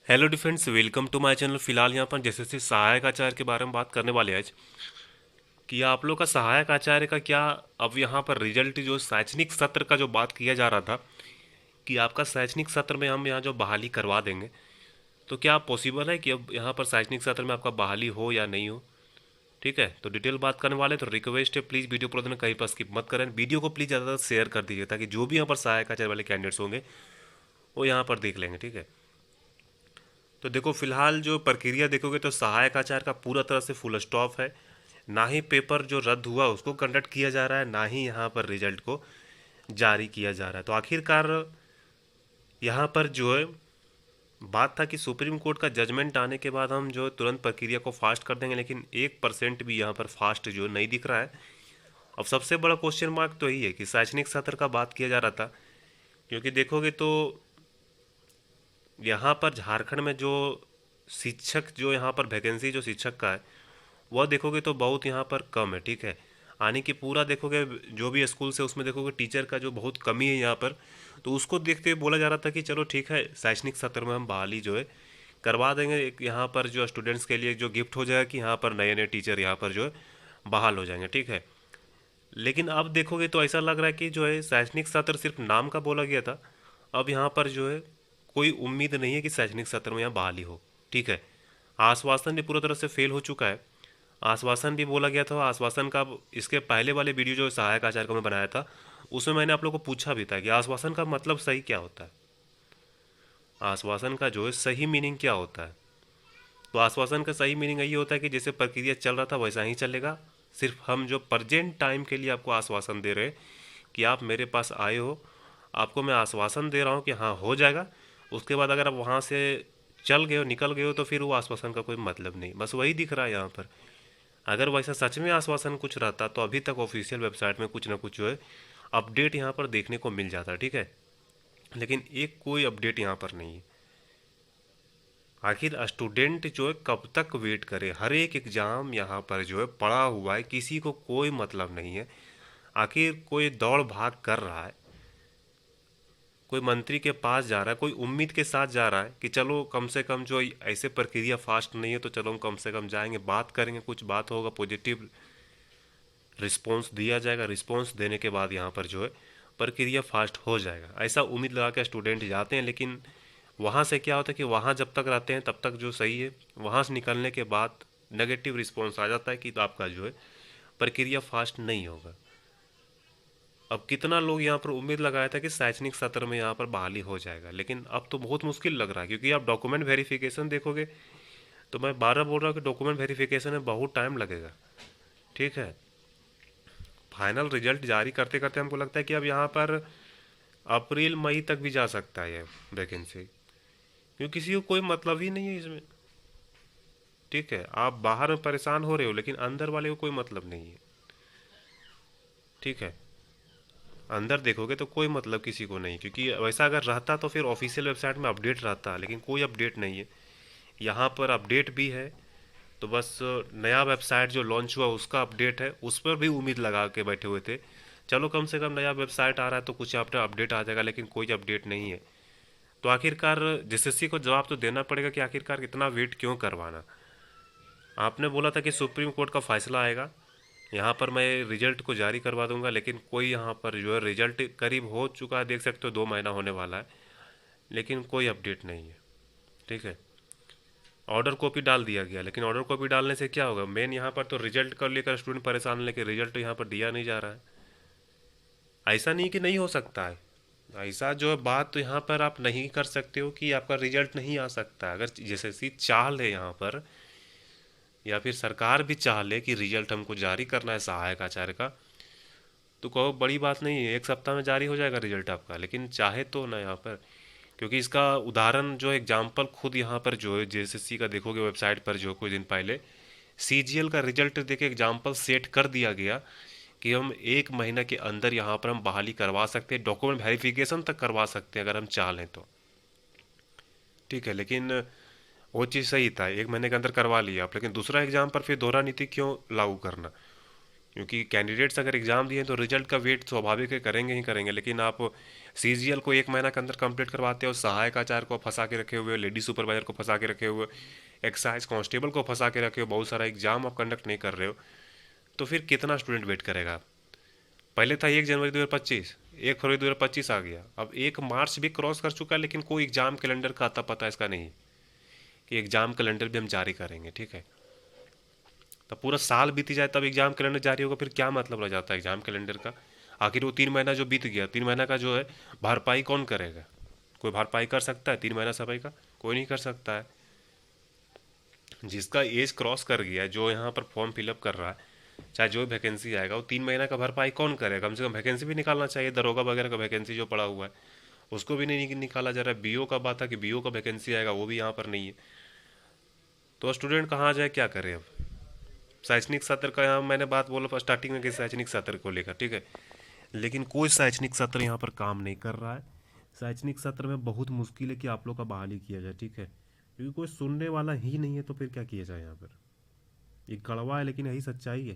Hello the friends, welcome to my channel. फिलहाल यहाँ पर जैसे सहायक आचार्य के बारे में बात करने वाले हैं आज कि आप लोग का सहायक आचार्य का क्या अब यहाँ पर रिजल्ट जो शैक्षणिक सत्र का जो बात किया जा रहा था कि आपका शैक्षणिक सत्र में हम यहाँ जो बहाली करवा देंगे, तो क्या पॉसिबल है कि अब यहाँ पर शैक्षणिक सत्र में आपका बहाली हो या नहीं हो? ठीक है, तो डिटेल बात करने वाले हैं, तो रिक्वेस्ट है प्लीज़ वीडियो को कहीं पर स्किप मत करें। वीडियो को प्लीज़ ज़्यादा शेयर कर दीजिए ताकि जो भी यहाँ पर सहायक आचार्य वाले कैंडिडेट्स होंगे वो यहाँ पर देख लेंगे। ठीक है, तो देखो फिलहाल जो प्रक्रिया देखोगे तो सहायक आचार्य का पूरा तरह से फुल स्टॉप है। ना ही पेपर जो रद्द हुआ उसको कंडक्ट किया जा रहा है, ना ही यहाँ पर रिजल्ट को जारी किया जा रहा है। तो आखिरकार यहाँ पर जो है बात था कि सुप्रीम कोर्ट का जजमेंट आने के बाद हम जो है तुरंत प्रक्रिया को फास्ट कर देंगे, लेकिन 1% भी यहाँ पर फास्ट जो नहीं दिख रहा है। अब सबसे बड़ा क्वेश्चन मार्क तो यही है कि शैक्षणिक सत्र का बात किया जा रहा था, क्योंकि देखोगे तो यहाँ पर झारखंड में जो शिक्षक जो यहाँ पर वैकेंसी जो शिक्षक का है वह देखोगे तो बहुत यहाँ पर कम है। ठीक है, आने की पूरा देखोगे जो भी स्कूल से उसमें देखोगे टीचर का जो बहुत कमी है यहाँ पर, तो उसको देखते हुए बोला जा रहा था कि चलो ठीक है शैक्षणिक सत्र में हम बहाली जो है करवा देंगे। एक यहाँ पर जो स्टूडेंट्स के लिए जो गिफ्ट हो जाएगा कि यहाँ पर नए नए टीचर यहाँ पर जो है बहाल हो जाएंगे। ठीक है, लेकिन अब देखोगे तो ऐसा लग रहा है कि जो है शैक्षणिक सत्र सिर्फ नाम का बोला गया था। अब यहाँ पर जो है कोई उम्मीद नहीं है कि शैक्षणिक सत्र में यहाँ बहाली हो। ठीक है, आश्वासन भी पूरी तरह से फेल हो चुका है। आश्वासन भी बोला गया था, आश्वासन का इसके पहले वाले वीडियो जो सहायक आचार्य का मैं बनाया था उसमें मैंने आप लोग को पूछा भी था कि आश्वासन का मतलब सही क्या होता है, आश्वासन का जो है सही मीनिंग क्या होता है। तो आश्वासन का सही मीनिंग यही होता है कि जैसे प्रक्रिया चल रहा था वैसा ही चलेगा, सिर्फ हम जो प्रेजेंट टाइम के लिए आपको आश्वासन दे रहे हैं कि आप मेरे पास आए हो, आपको मैं आश्वासन दे रहा हूँ कि हाँ हो जाएगा। उसके बाद अगर आप वहाँ से चल गए हो निकल गए हो तो फिर वो आश्वासन का कोई मतलब नहीं, बस वही दिख रहा है यहाँ पर। अगर वैसा सच में आश्वासन कुछ रहता तो अभी तक ऑफिशियल वेबसाइट में कुछ ना कुछ जो है अपडेट यहाँ पर देखने को मिल जाता। ठीक है, लेकिन एक कोई अपडेट यहाँ पर नहीं है। आखिर स्टूडेंट जो है कब तक वेट करे, हर एक एग्ज़ाम यहाँ पर जो है पड़ा हुआ है, किसी को कोई मतलब नहीं है। आखिर कोई दौड़ भाग कर रहा है, कोई मंत्री के पास जा रहा है, कोई उम्मीद के साथ जा रहा है कि चलो कम से कम जो ऐसे प्रक्रिया फास्ट नहीं है तो चलो हम कम से कम जाएंगे, बात करेंगे, कुछ बात होगा, पॉजिटिव रिस्पॉन्स दिया जाएगा, रिस्पॉन्स देने के बाद यहाँ पर जो है प्रक्रिया फास्ट हो जाएगा, ऐसा उम्मीद लगा के स्टूडेंट जाते हैं। लेकिन वहाँ से क्या होता है कि वहाँ जब तक रहते हैं तब तक जो सही है, वहाँ से निकलने के बाद नेगेटिव रिस्पॉन्स आ जाता है कि तो आपका जो है प्रक्रिया फास्ट नहीं होगा। अब कितना लोग यहाँ पर उम्मीद लगाया था कि शैक्षणिक सत्र में यहाँ पर बहाली हो जाएगा, लेकिन अब तो बहुत मुश्किल लग रहा है, क्योंकि आप डॉक्यूमेंट वेरिफिकेशन देखोगे तो मैं बार बार बोल रहा हूँ कि डॉक्यूमेंट वेरिफिकेशन में बहुत टाइम लगेगा। ठीक है, फाइनल रिजल्ट जारी करते करते हमको लगता है कि अब यहाँ पर अप्रैल मई तक भी जा सकता है ये वैकेंसी, क्योंकि किसी को कोई मतलब ही नहीं है इसमें। ठीक है, आप बाहर में परेशान हो रहे हो लेकिन अंदर वाले को कोई मतलब नहीं है। ठीक है, अंदर देखोगे तो कोई मतलब किसी को नहीं, क्योंकि वैसा अगर रहता तो फिर ऑफिशियल वेबसाइट में अपडेट रहता, लेकिन कोई अपडेट नहीं है। यहाँ पर अपडेट भी है तो बस नया वेबसाइट जो लॉन्च हुआ उसका अपडेट है, उस पर भी उम्मीद लगा के बैठे हुए थे चलो कम से कम नया वेबसाइट आ रहा है तो कुछ आपका अपडेट आ जाएगा, लेकिन कोई अपडेट नहीं है। तो आखिरकार जेएसएससी को जवाब तो देना पड़ेगा कि आखिरकार इतना वेट क्यों करवाना। आपने बोला था कि सुप्रीम कोर्ट का फैसला आएगा, यहाँ पर मैं रिजल्ट को जारी करवा दूंगा, लेकिन कोई यहाँ पर जो है रिजल्ट करीब हो चुका है, देख सकते हो 2 महीना होने वाला है, लेकिन कोई अपडेट नहीं है। ठीक है, ऑर्डर कॉपी डाल दिया गया, लेकिन ऑर्डर कॉपी डालने से क्या होगा, मेन यहाँ पर तो रिजल्ट को लेकर स्टूडेंट परेशान, लेकिन रिजल्ट तो यहाँ पर दिया नहीं जा रहा है। ऐसा नहीं कि नहीं हो सकता है, ऐसा जो है बात तो यहाँ पर आप नहीं कर सकते हो कि आपका रिजल्ट नहीं आ सकता। अगर जैसे चाह ले यहाँ पर, या फिर सरकार भी चाह ले कि रिजल्ट हमको जारी करना है सहायक आचार्य का, तो कहो बड़ी बात नहीं है, 1 सप्ताह में जारी हो जाएगा रिजल्ट आपका, लेकिन चाहे तो ना यहाँ पर। क्योंकि इसका उदाहरण जो एग्जाम्पल खुद यहाँ पर जो है जेएसएससी का देखोगे वेबसाइट पर जो कुछ दिन पहले सीजीएल का रिजल्ट देके एग्जाम्पल सेट कर दिया गया कि हम 1 महीना के अंदर यहाँ पर हम बहाली करवा सकते हैं, डॉक्यूमेंट वेरिफिकेशन तक करवा सकते हैं अगर हम चाह लें तो। ठीक है, लेकिन वो चीज़ सही था, 1 महीने के अंदर करवा लिया आप, लेकिन दूसरा एग्जाम पर फिर दोहरा नीति क्यों लागू करना। क्योंकि कैंडिडेट्स अगर एग्ज़ाम दिए तो रिजल्ट का वेट स्वाभाविक है, करेंगे ही करेंगे। लेकिन आप सीजीएल को 1 महीना के अंदर कंप्लीट करवाते हो, सहायक आचार्य को फंसा के रखे हुए, लेडी सुपरवाइजर को फंसा के रखे हुए, एक्साइज कांस्टेबल को फंसा के रखे हो, बहुत सारा एग्जाम आप कंडक्ट नहीं कर रहे हो, तो फिर कितना स्टूडेंट वेट करेगा। पहले था 1 जनवरी 2025, 1 फरवरी 2025 आ गया, अब 1 मार्च भी क्रॉस कर चुका है, लेकिन कोई एग्जाम कैलेंडर का आता पता इसका नहीं कि एग्जाम कैलेंडर भी हम जारी करेंगे। ठीक है, तब पूरा साल बीत जाए तब एग्जाम कैलेंडर जारी होगा, फिर क्या मतलब रह जाता है एग्जाम कैलेंडर का। आखिर वो 3 महीना जो बीत गया, 3 महीना का जो है भरपाई कौन करेगा? कोई भरपाई कर सकता है 3 महीना समय का? कोई नहीं कर सकता है। जिसका एज क्रॉस कर गया है, जो यहाँ पर फॉर्म फिलअप कर रहा है, चाहे जो वैकेंसी आएगा, वो 3 महीना का भरपाई कौन करेगा? कम से कम वैकेंसी भी निकालना चाहिए। दरोगा वगैरह का वैकेंसी जो पड़ा हुआ है उसको भी नहीं निकाला जा रहा है। बीओ का बात था कि बीओ का वैकेंसी आएगा, वो भी यहाँ पर नहीं है। तो स्टूडेंट कहाँ जाए, क्या करे अब? शैक्षणिक सत्र का यहाँ मैंने बात बोला स्टार्टिंग में कि शैक्षणिक सत्र को लेकर, ठीक है, लेकिन कोई शैक्षणिक सत्र यहाँ पर काम नहीं कर रहा है। शैक्षणिक सत्र में बहुत मुश्किल है कि आप लोग का बहाली किया जाए, ठीक है, क्योंकि कोई सुनने वाला ही नहीं है, तो फिर क्या किया जाए। यहाँ पर ये कड़वा है लेकिन यही सच्चाई है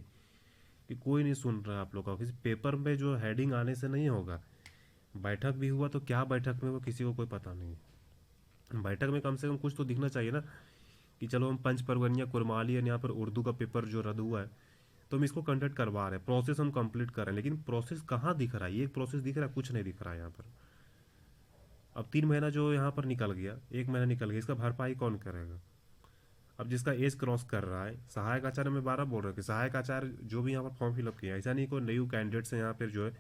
कि कोई नहीं सुन रहा है आप लोग का। किसी पेपर में जो हेडिंग आने से नहीं होगा। बैठक भी हुआ तो क्या बैठक में, वो किसी को कोई पता नहीं है। बैठक में कम से कम कुछ तो दिखना चाहिए ना, कि चलो हम पंच परगनिया कुरमाली है, यहाँ पर उर्दू का पेपर जो रद्द हुआ है तो हम इसको कंडक्ट करवा रहे हैं, प्रोसेस हम कंप्लीट कर रहे हैं, लेकिन प्रोसेस कहाँ दिख रहा है? ये प्रोसेस दिख रहा है? कुछ नहीं दिख रहा है यहाँ पर। अब 3 महीना जो यहाँ पर निकल गया, 1 महीना निकल गया, इसका भरपाई कौन करेगा? अब जिसका एज क्रॉस कर रहा है, सहायक आचार्य में 12 बोल रहे हैं कि सहायक आचार्य जो भी यहाँ पर फॉर्म फिलअप किया, ऐसा नहीं कोई न्यू कैंडिडेट्स हैं यहाँ पर जो है,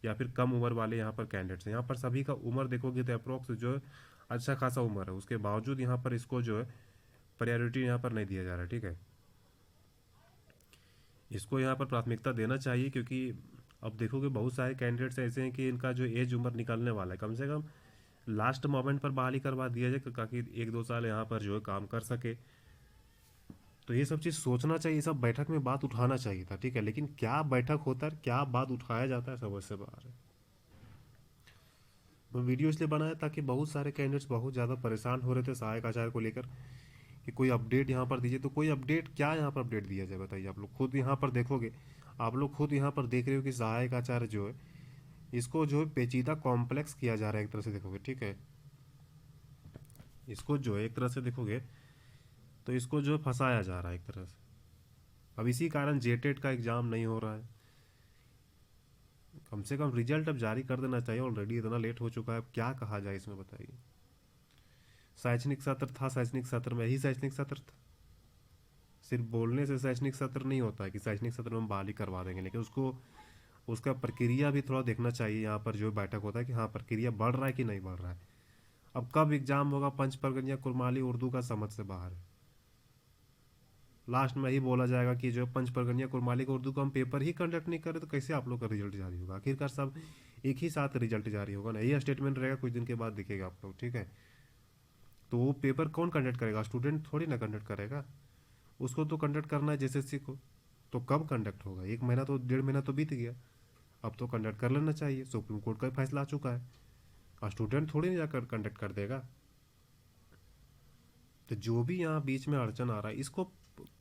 या फिर कम उम्र वाले यहाँ पर कैंडिडेट्स हैं। यहाँ पर सभी का उम्र देखोगे तो अप्रोक्स जो है अच्छा खासा उम्र है, उसके बावजूद यहाँ पर इसको जो है प्रायोरिटी यहाँ पर नहीं दिया जा रहा है। ठीक है, इसको यहाँ पर प्राथमिकता देना चाहिए, क्योंकि अब देखोगे बहुत सारे कैंडिडेट्स ऐसे हैं कि इनका जो एज उम्र निकलने वाला है, कम से कम लास्ट मोमेंट पर बहाली करवा दिया जाए ताकि 1-2 साल यहाँ पर जो है काम कर सके। तो ये सब चीज़ सोचना चाहिए, ये सब बैठक में बात उठाना चाहिए था, ठीक है, लेकिन क्या बैठक होता है, क्या बात उठाया जाता है, समझ से बाहर है। मैं वीडियो इसलिए बनाया ताकि बहुत सारे कैंडिडेट्स बहुत ज़्यादा परेशान हो रहे थे सहायक आचार्य को लेकर कि कोई अपडेट यहाँ पर दीजिए। तो कोई अपडेट क्या यहाँ पर अपडेट दिया जाए बताइए? आप लोग खुद यहाँ पर देखोगे, आप लोग खुद यहाँ पर देख रहे हो कि सहायक आचार्य जो है इसको जो है पेचीदा कॉम्प्लेक्स किया जा रहा है एक तरह से देखोगे, ठीक है, इसको जो है एक तरह से देखोगे तो इसको जो है फंसाया जा रहा है एक तरह से। अब इसी कारण जेटेट का एग्ज़ाम नहीं हो रहा है। कम से कम रिजल्ट अब जारी कर देना चाहिए, ऑलरेडी इतना लेट हो चुका है, अब क्या कहा जाए इसमें बताइए। शैक्षणिक सत्र था, शैक्षणिक सत्र में ही शैक्षणिक सत्र था। सिर्फ बोलने से शैक्षणिक सत्र नहीं होता है कि शैक्षणिक सत्र में हम बहाली करवा देंगे, लेकिन उसको उसका प्रक्रिया भी थोड़ा देखना चाहिए। यहाँ पर जो बैठक होता है कि हाँ प्रक्रिया बढ़ रहा है कि नहीं बढ़ रहा है। अब कब एग्जाम होगा पंच परगनिया कुरमाली उर्दू का समझ से बाहर है। लास्ट में ही बोला जाएगा कि जो पंच परगनिया कुरमाली का उर्दू का हम पेपर ही कंडक्ट नहीं करें तो कैसे आप लोग का रिजल्ट जारी होगा? आखिरकार सब एक ही साथ रिजल्ट जारी होगा ना, यही स्टेटमेंट रहेगा, कुछ दिन के बाद दिखेगा आप लोग, ठीक है। तो वो पेपर कौन कंडक्ट करेगा? स्टूडेंट थोड़ी ना कंडक्ट करेगा, उसको तो कंडक्ट करना है जेएसएससी को। तो कब कंडक्ट होगा? 1 महीना तो 1.5 महीना तो बीत गया, अब तो कंडक्ट कर लेना चाहिए। सुप्रीम कोर्ट का फैसला आ चुका है, और स्टूडेंट थोड़ी ना जाकर कंडक्ट कर देगा। तो जो भी यहाँ बीच में अड़चन आ रहा है इसको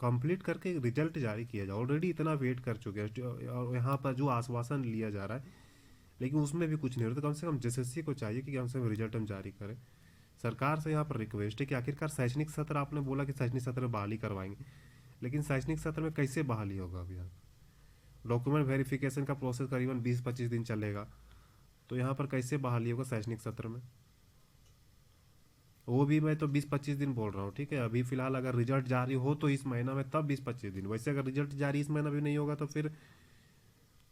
कंप्लीट करके रिजल्ट जारी किया जाए। ऑलरेडी इतना वेट कर चुके हैं, और यहाँ पर जो आश्वासन लिया जा रहा है लेकिन उसमें भी कुछ नहीं हो रहा। तो कम से कम जेएसएससी को चाहिए कि कम से कम रिजल्ट हम जारी करें। सरकार से यहाँ पर रिक्वेस्ट है कि आखिरकार शैक्षणिक सत्र, आपने बोला कि शैक्षणिक सत्र में बहाली करवाएंगे, लेकिन शैक्षणिक सत्र में कैसे बहाली होगा? अभी यहाँ डॉक्यूमेंट वेरिफिकेशन का प्रोसेस करीबन 20-25 दिन चलेगा, तो यहाँ पर कैसे बहाली होगा शैक्षणिक सत्र में? वो भी मैं तो 20-25 दिन बोल रहा हूँ, ठीक है। अभी फिलहाल अगर रिजल्ट जारी हो तो इस महीना में, तब 20-25 दिन। वैसे अगर रिजल्ट जारी इस महीना भी नहीं होगा तो फिर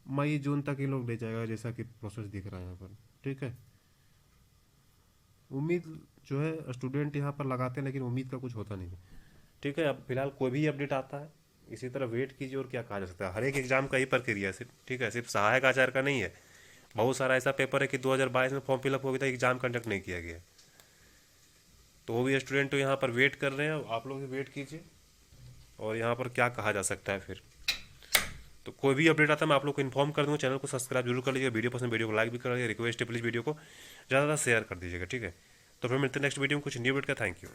मई जून तक ये लोग ले जाएगा, जैसा कि प्रोसेस दिख रहा है यहाँ पर, ठीक है। उम्मीद जो है स्टूडेंट यहाँ पर लगाते हैं, लेकिन उम्मीद का कुछ होता नहीं है, ठीक है। अब फिलहाल कोई भी अपडेट आता है इसी तरह वेट कीजिए, और क्या कहा जा सकता है। हर एक एग्जाम का ही प्रक्रिया है सिर्फ, ठीक है, सिर्फ सहायक आचार्य का नहीं है। बहुत सारा ऐसा पेपर है कि 2022 में फॉर्म फिलअप हो गया था, एग्जाम कंडक्ट नहीं किया गया, तो वो भी स्टूडेंट तो यहाँ पर वेट कर रहे हैं। आप लोग भी वेट कीजिए, और यहाँ पर क्या कहा जा सकता है फिर। तो कोई भी अपडेट आता है मैं आप लोग को इन्फॉर्म कर दूँगा। चैनल को सब्सक्राइब जरूर कर लीजिए, वीडियो पसंद वीडियो को लाइक भी कर लीजिए। रिक्वेस्ट है प्लीज़ वीडियो को ज़्यादा शेयर कर दीजिएगा, ठीक है। तो फिर मिलते हैं नेक्स्ट वीडियो में कुछ न्यू वीडियो का। Thank you.